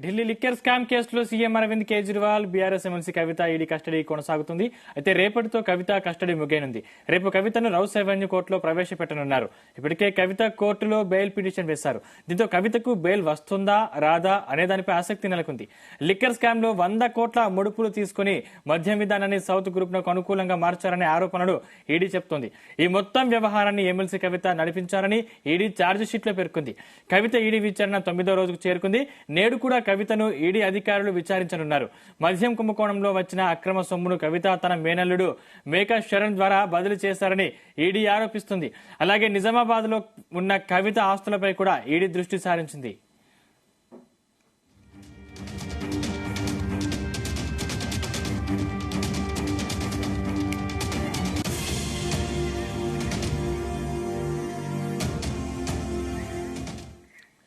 Delhi liquor scam కేసులో CM Arvind Kejriwal, BRS MLC Kavitha ED custody కొనసాగుతుంది. అయితే రేపటితో కవిత కస్టడీ ముగియనుంది. రేపు కవితను రౌస్ అవెన్యూ కోర్టులో ప్రవేశపెట్టనున్నారు. ఇప్పటికే కవిత కోర్టులో బెయిల్ పిటిషన్ వేశారు. దీంతో కవితకు బెయిల్ వస్తుందా రాదా అనే దానిపై ఆసక్తి నెలకొంది. లిక్కర్ స్కామ్ లో 100 కోట్ల ముడుపులు తీసుకుని మద్యం విధానాన్ని సౌత్ గ్రూప్ కు అనుకూలంగా మార్చారనే ఆరోపణలు ఈడీ చెబుతోంది. ఈ మొత్తం వ్యవహారాన్ని ఎమ్మెల్సీ కవిత నడిపించారని ఈడీ ఛార్జ్ షీట్ లో పేర్కొంది. కవిత ఈడీ విచారణ 9వ రోజుకు చేరుకుంది. నేడు కూడా కవితను ఈడీ అధికారులు విచారించనున్నారు. మద్యం కుంభకోణంలో వచ్చిన అక్రమ సొమ్మును కవిత తన మేనల్లుడు మేకా శరణ్ ద్వారా బదిలీ చేశారని ఈడీ ఆరోపిస్తుంది. అలాగే నిజామాబాద్ లో ఉన్న కవిత ఆస్తులపై కూడా ఈడీ దృష్టి సారించింది.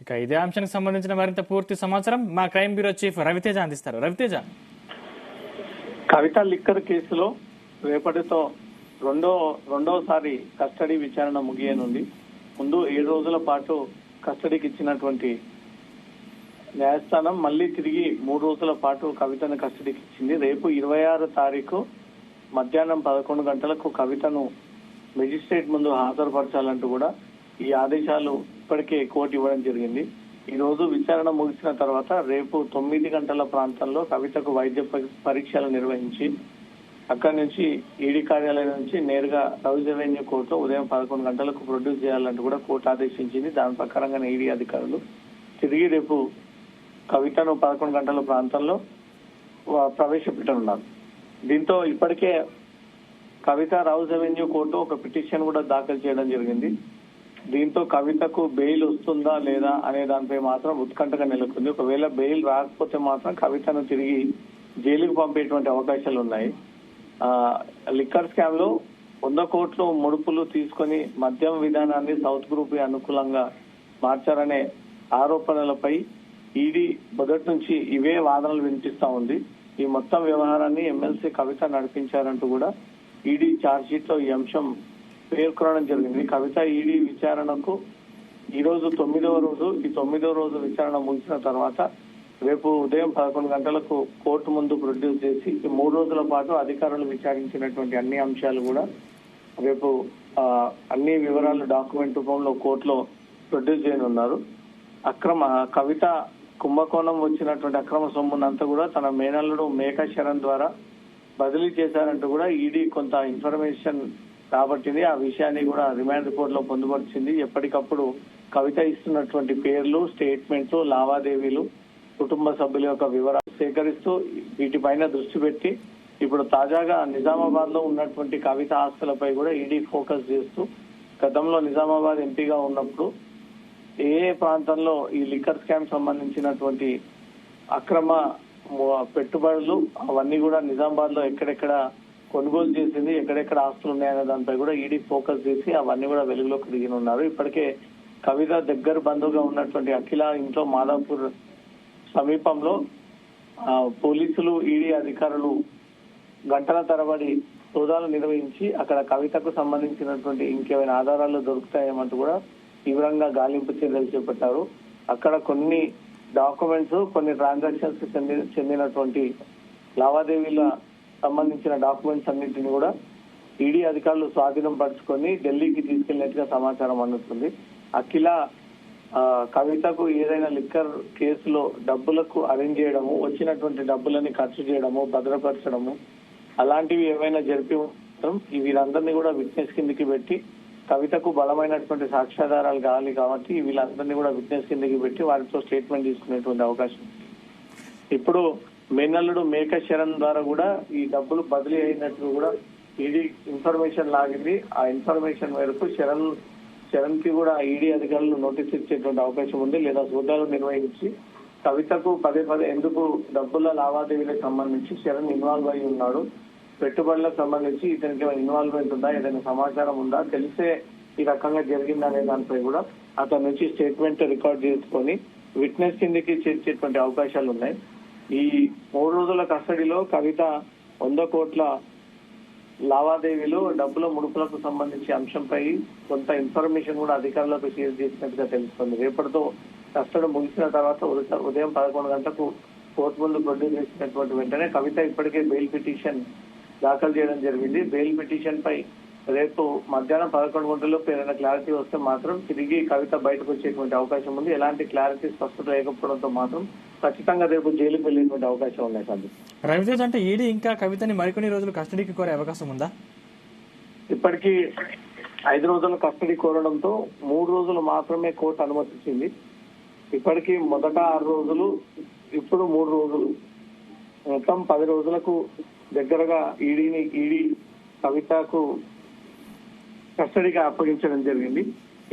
ఇక ఇదే అంశానికి సంబంధించిన మరింత పూర్తి సమాచారం మా క్రైమ్ బ్యూరో చీఫ్ రవితేజ అందిస్తారు. రవితేజ, కవిత లిక్కర్ కేసులో రేపటితో రెండోసారి కస్టడీ విచారణ ముగియనుంది. ముందు 7 రోజుల పాటు కస్టడీకి ఇచ్చినటువంటి న్యాయస్థానం మళ్లీ తిరిగి 3 రోజుల పాటు కవితను కస్టడీకి ఇచ్చింది. రేపు 26 తారీఖు మధ్యాహ్నం 11 గంటలకు కవితను మెజిస్ట్రేట్ ముందు హాజరుపరచాలంటూ కూడా ఈ ఆదేశాలు ఇప్పటికే కోర్టు ఇవ్వడం జరిగింది. ఈ రోజు విచారణ ముగిసిన తర్వాత రేపు 9 గంటల ప్రాంతంలో కవితకు వైద్య పరీక్షలు నిర్వహించి అక్కడి నుంచి ఈడీ కార్యాలయం నుంచి నేరుగా రౌస్ అవెన్యూ కోర్టులో ఉదయం 11 గంటలకు ప్రొడ్యూస్ చేయాలంటూ కూడా కోర్టు ఆదేశించింది. దాని ప్రకారంగానే ఈడీ అధికారులు తిరిగి రేపు కవితను 11 గంటల ప్రాంతంలో ప్రవేశపెట్టనున్నారు. దీంతో ఇప్పటికే కవిత రౌస్ అవెన్యూ కోర్టు ఒక పిటిషన్ కూడా దాఖలు చేయడం జరిగింది. దీంతో కవితకు బెయిల్ వస్తుందా లేదా అనే దానిపై మాత్రం ఉత్కంఠగా నెలకొంది. ఒకవేళ బెయిల్ రాకపోతే మాత్రం కవితను తిరిగి జైలుకు పంపేటువంటి అవకాశాలు ఉన్నాయి. లిక్కర్ స్కామ్ లో 100 కోట్లు ముడుపులు తీసుకొని మద్యం విధానాన్ని సౌత్ గ్రూప్ అనుకూలంగా మార్చారనే ఆరోపణలపై ఈడీ మొదటి నుంచి ఇవే వాదనలు వినిపిస్తా ఉంది. ఈ మొత్తం వ్యవహారాన్ని ఎమ్మెల్సీ కవిత నడిపించారంటూ కూడా ఈడీ ఛార్జ్ షీట్ లో ఈ అంశం పేర్కొనడం జరిగింది. కవిత ఈడీ విచారణకు ఈ రోజు 9వ రోజు. ఈ 9వ రోజు విచారణ ముగిసిన తర్వాత రేపు ఉదయం 11 గంటలకు కోర్టు ముందు ప్రొడ్యూస్ చేసి 3 రోజుల పాటు అధికారులు విచారించినటువంటి అన్ని అంశాలు కూడా రేపు అన్ని వివరాలు డాక్యుమెంట్ రూపంలో కోర్టులో ప్రొడ్యూస్ చేయనున్నారు. కవిత కుంభకోణం వచ్చినటువంటి అక్రమ సొమ్మునంతా కూడా తన మేనల్లుడు మేకా శరణ్ ద్వారా బదిలీ చేశారంటూ కూడా ఈడీ కొంత ఇన్ఫర్మేషన్ రాబట్టింది. ఆ విషయాన్ని కూడా రిమాండ్ రిపోర్ట్ లో పొందుపరిచింది. ఎప్పటికప్పుడు కవిత ఇస్తున్నటువంటి పేర్లు, స్టేట్మెంట్లు, లావాదేవీలు, కుటుంబ సభ్యుల యొక్క వివరాలు సేకరిస్తూ వీటిపైన దృష్టి పెట్టి ఇప్పుడు తాజాగా నిజామాబాద్ లో ఉన్నటువంటి కవిత ఆస్తులపై కూడా ఈడీ ఫోకస్ చేస్తూ గతంలో నిజామాబాద్ ఎంపీగా ఉన్నప్పుడు ఏ ప్రాంతంలో ఈ లిక్కర్ స్కామ్ సంబంధించినటువంటి అక్రమ పెట్టుబడులు అవన్నీ కూడా నిజామాబాద్ లో ఎక్కడెక్కడ కొనుగోలు చేసింది, ఎక్కడెక్కడ ఆస్తులు ఉన్నాయనే దానిపై కూడా ఈడీ ఫోకస్ చేసి అవన్నీ కూడా వెలుగులోకి దిగినున్నారు. ఇప్పటికే కవిత దగ్గర బంధువుగా ఉన్నటువంటి అఖిల ఇంట్లో మాదాపూర్ సమీపంలో పోలీసులు, ఈడీ అధికారులు గంటల తరబడి సోదాలు నిర్వహించి అక్కడ కవితకు సంబంధించినటువంటి ఇంకేమైనా ఆధారాలు దొరుకుతాయేమంటూ కూడా తీవ్రంగా గాలింపు చర్యలు చేపట్టారు. అక్కడ కొన్ని డాక్యుమెంట్స్, కొన్ని ట్రాన్సాక్షన్స్ చెందినటువంటి లావాదేవీల సంబంధించిన డాక్యుమెంట్స్ అన్నింటినీ కూడా ఈడీ అధికారులు స్వాధీనం పరుచుకొని ఢిల్లీకి తీసుకెళ్లినట్టుగా సమాచారం అందుతుంది. అఖిల కవితకు ఏదైనా లిక్కర్ కేసులో డబ్బులకు అరేంజ్ చేయడము, వచ్చినటువంటి డబ్బులని ఖర్చు చేయడము, భద్రపరచడము అలాంటివి ఏమైనా జరిపి వీళ్ళందరినీ కూడా విట్నెస్ కిందికి పెట్టి కవితకు బలమైనటువంటి సాక్ష్యాధారాలు కావాలి కాబట్టి వీళ్ళందరినీ కూడా విట్నెస్ కిందికి పెట్టి వారితో స్టేట్మెంట్ తీసుకునేటువంటి అవకాశం. ఇప్పుడు మేనల్లుడు మేకా శరణ్ ద్వారా కూడా ఈ డబ్బులు బదిలీ అయినట్లు కూడా ఈడీ ఇన్ఫర్మేషన్ లాగింది. ఆ ఇన్ఫర్మేషన్ మేరకు శరణ్ కి కూడా ఈడీ అధికారులు నోటీస్ ఇచ్చేటువంటి అవకాశం ఉంది. లేదా సోదాలు నిర్వహించి కవితకు పదే ఎందుకు డబ్బుల లావాదేవీలకు సంబంధించి శరణ్ ఇన్వాల్వ్ అయి ఉన్నాడు, పెట్టుబడులకు సంబంధించి ఇతనికి ఇన్వాల్వ్మెంట్ ఉందా, ఏదైనా సమాచారం ఉందా, తెలిసే ఈ రకంగా జరిగిందనే దానిపై కూడా అతని నుంచి స్టేట్మెంట్ రికార్డ్ చేసుకొని విట్నెస్ కిందకి చేర్చేటువంటి అవకాశాలు ఉన్నాయి. ఈ 3 రోజుల కస్టడీలో కవిత 100 కోట్ల లావాదేవీలు, డబ్బుల ముడుపులకు సంబంధించి అంశంపై కొంత ఇన్ఫర్మేషన్ కూడా అధికారులకు షేర్ చేసినట్టుగా తెలుస్తుంది. రేపటితో కస్టడీ ముగిసిన తర్వాత ఉదయం 11 గంటలకు కోర్టు ముందు ప్రొడ్యూస్ చేసినటువంటి వెంటనే కవిత ఇప్పటికే బెయిల్ పిటిషన్ దాఖలు చేయడం జరిగింది. బెయిల్ పిటిషన్ పై రేపు మధ్యాహ్నం 11 గంటలకు ఏదైనా క్లారిటీ వస్తే మాత్రం తిరిగి కవిత బయటకు వచ్చేటువంటి అవకాశం ఉంది. ఎలాంటి క్లారిటీ స్పష్టత లేకపోవడంతో మాత్రం ఖచ్చితంగా రేపు జైలుకు వెళ్ళేటువంటి అవకాశం ఉన్నాయి సార్. రవితేజ్, అంటే ఈడీ ఇంకా కవితని మరికొన్ని రోజులు కస్టడీకి కోరే అవకాశం ఉందా? ఇప్పటికీ 5 రోజుల కస్టడీ కోరడంతో 3 రోజులు మాత్రమే కోర్టు అనుమతించింది. ఇప్పటికీ మొదట 6 రోజులు, ఇప్పుడు 3 రోజులు, మొత్తం 10 రోజులకు దగ్గరగా ఈడీ కవితకు కస్టడీకి అప్పగించడం జరిగింది.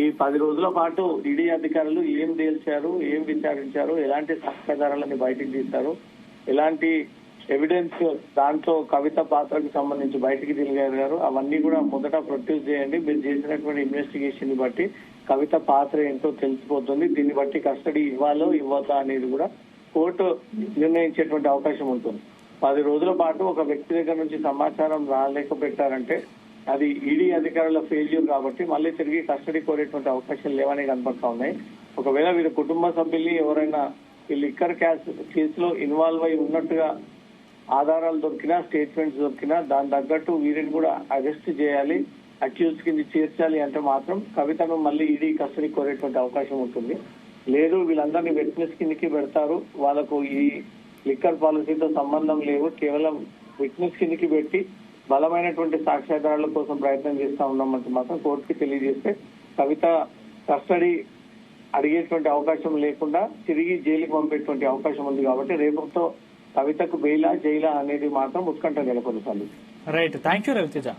ఈ 10 రోజుల పాటు ఈడీ అధికారులు ఏం తేల్చారు, ఏం విచారించారు, ఎలాంటి సాక్ష్యాధారాలని బయటికి తీశారు, ఎలాంటి ఎవిడెన్స్ దాంట్లో కవిత పాత్రకు సంబంధించి బయటికి తిరిగారు, అవన్నీ కూడా మొదట ప్రొడ్యూస్ చేయండి. మీరు చేసినటువంటి ఇన్వెస్టిగేషన్ ని బట్టి కవిత పాత్ర ఏంటో తెలిసిపోతుంది. దీన్ని బట్టి కస్టడీ ఇవ్వాలో ఇవ్వదా అనేది కూడా కోర్టు నిర్ణయించేటువంటి అవకాశం ఉంటుంది. 10 రోజుల పాటు ఒక వ్యక్తి దగ్గర నుంచి సమాచారం రాలేకపోయారంటే అది ఈడీ అధికారుల ఫెయిల్యూర్ కాబట్టి మళ్ళీ తిరిగి కస్టడీ కోరేటువంటి అవకాశాలు లేవని కనపడతా ఉన్నాయి. ఒకవేళ వీరి కుటుంబ సభ్యుల్ని ఎవరైనా ఈ లిక్కర్ కేసులో ఇన్వాల్వ్ అయి ఉన్నట్టుగా ఆధారాలు దొరికినా, స్టేట్మెంట్స్ దొరికినా దాని తగ్గట్టు వీరిని కూడా అరెస్ట్ చేయాలి, అక్యూజ్ కింద చేర్చాలి అంటే మాత్రం కవితను మళ్ళీ ఈడీ కస్టడీ కోరేటువంటి అవకాశం ఉంటుంది. లేదు వీళ్ళందరినీ విట్నెస్ కిందకి పెడతారు, వాళ్ళకు ఈ లిక్కర్ పాలసీతో సంబంధం లేవు, కేవలం విట్నెస్ కిందకి పెట్టి బలమైనటువంటి సాక్ష్యాధారాల కోసం ప్రయత్నం చేస్తా ఉన్నామంటే మాత్రం కోర్టుకి తెలియజేస్తే కవిత కస్టడీ అడిగేటువంటి అవకాశం లేకుండా తిరిగి జైలుకి పంపేటువంటి అవకాశం ఉంది. కాబట్టి రేపటితో కవితకు బెయిలా జైలా అనేది మాత్రం ఉత్కంఠ నెలకొల్పాలి. Right, thank you Raviteja.